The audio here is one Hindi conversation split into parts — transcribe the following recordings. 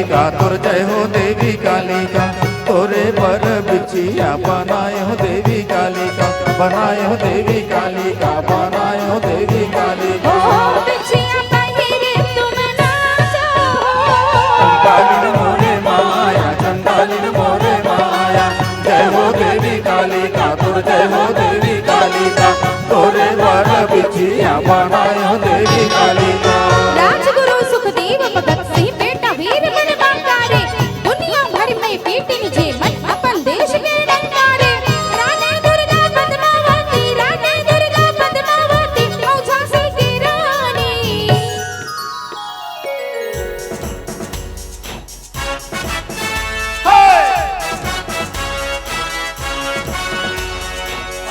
का तुर जय हो देवी काली का, तोरे पर बिछिया बनाए हो देवी काली का, बनाए हो देवी काली का, बनाए हो देवी काली का। चंडालिन मोरे माया, चंडालिन मोरे माया, जय हो देवी काली का तुर जय हो देवी काली का, तोरे पर बिछिया बनाए हो देवी काली का। राजगुरु सुखदेव भगत सिंह बेटा वीर बनवाता रे, दुनिया भर में पीटिन जे मन अपन देश के डंकारे। रानी दुर्गा पद्मावती, रानी दुर्गा पद्मावती, ओ झांसी की रानी।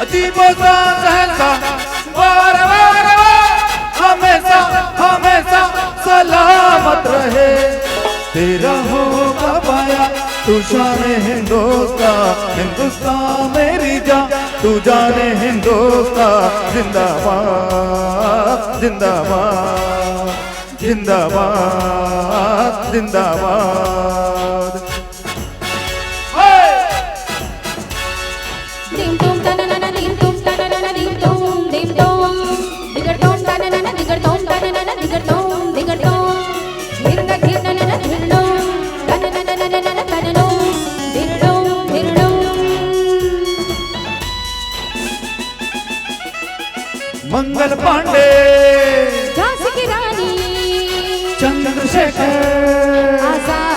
अजीबो सा सहसा वार वार वार, हमेशा हमेशा सलामत रहे, तेरा होगा पाया तू जाने हिंदुस्तान, हिंदुस्तान मेरी जान तू जाने हिंदुस्तान, जिंदाबाद जिंदाबाद जिंदाबाद जिंदाबाद। दीम तुम तननन दीम तुम तननन दीम तुम दीम तुम, दिगर तुम तननन दिगर तुम तननन दिगर तुम दिगर तुम, धीरन धीरनन धीरनों तननन तननों धीरनों धीरनों। मंगल पांडे झांसी की रानी, चंद्रशेखर आजाद।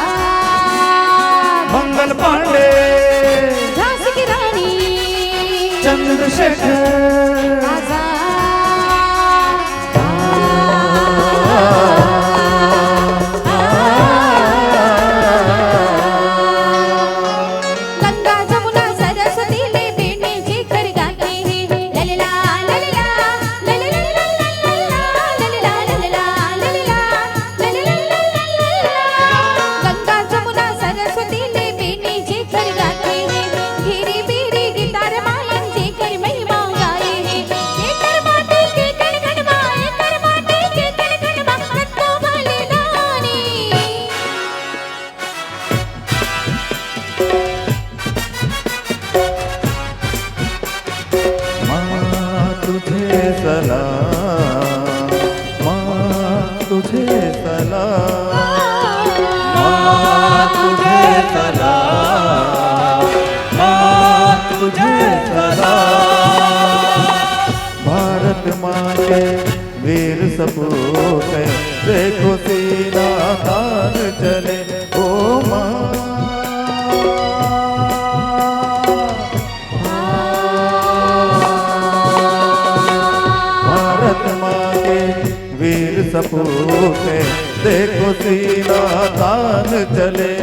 मंगल पांडे झांसी की रानी, चंद्रशेखर आजाद। गंगा जमुना सरस्वती ले बेटे जी कर गाते हैं, ललला ललला ललला ललला ललला ललला ललला ललला। गंगा जमुना सरस्वती ले बेटे जी कर गाते हैं, धीरे धीरे गिटार मायन जी कर महिमा गाए हैं। ये कर माटे के गणगणमा, ये कर माटे के गणगणमा, रत्तों वाली रानी। माँ तुझे सलाम, माँ तुझे सलाम, माँ तुझे सलाम, माँ तुझे सलाम। भारत माँ के वीर सपूत हैं, देखो सीना तान चले ओ माँ। भारत माँ के वीर सपूत हैं, देखो सीना तान चले,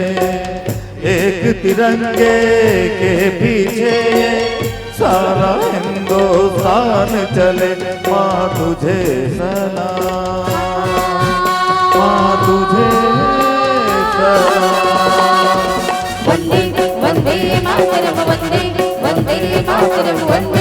एक तिरंगे के पीछे सारा हिंदुस्तान चले। माँ तुझे सलाम, माँ तुझे सलाम। वंदे वंदे मातरम, वंदे वंदे मातरम, वंदे